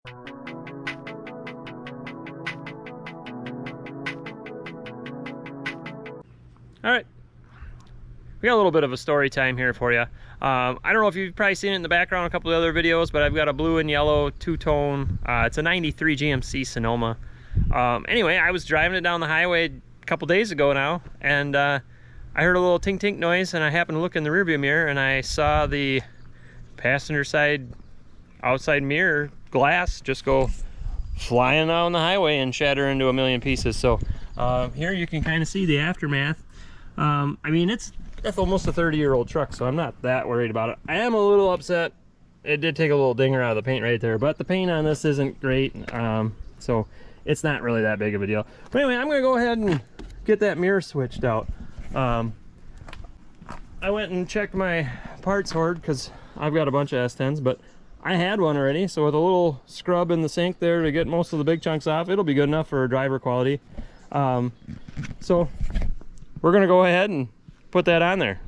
All right, we got a little bit of a story time here for you. I don't know if you've probably seen it in the background, a couple of other videos, but I've got a blue and yellow two-tone. It's a 93 GMC Sonoma. Anyway, I was driving it down the highway a couple days ago now, and I heard a little tink-tink noise, and I happened to look in the rearview mirror, and I saw the passenger side outside mirror glass just go flying down the highway and shatter into a million pieces. So here you can kind of see the aftermath. I mean, that's almost a 30-year-old truck, so I'm not that worried about it. I am a little upset. It did take a little dinger out of the paint right there, but the paint on this isn't great, so it's not really that big of a deal. But anyway, I'm gonna go ahead and get that mirror switched out. I went and checked my parts hoard because I've got a bunch of S10s, but I had one already, so with a little scrub in the sink there to get most of the big chunks off, it'll be good enough for driver quality. So we're gonna go ahead and put that on there.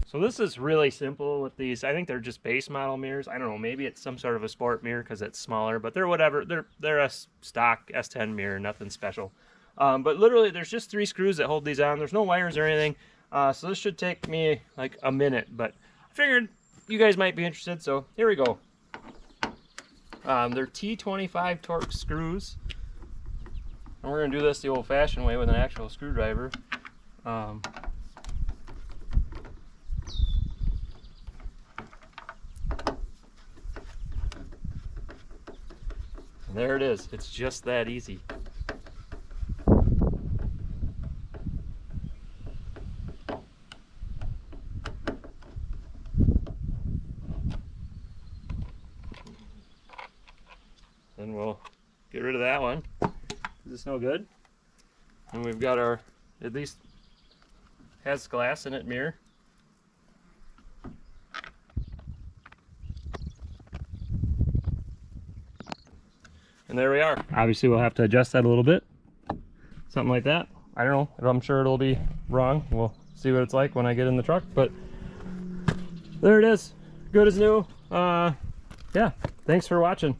So this is really simple with these. I think they're just base model mirrors. I don't know, maybe it's some sort of a sport mirror because it's smaller, but they're whatever. They're a stock S10 mirror, nothing special. But literally there's just 3 screws that hold these on. There's no wires or anything. So this should take me like a minute, but I figured you guys might be interested, so here we go. They're T25 Torx screws. And we're gonna do this the old-fashioned way with an actual screwdriver. And there it is. It's just that easy. Then we'll get rid of that one. Is this no good? And we've got our, at least has glass in it, mirror. And there we are. Obviously we'll have to adjust that a little bit. Something like that. I don't know. I'm sure it'll be wrong. We'll see what it's like when I get in the truck, but there it is. Good as new. Yeah, thanks for watching.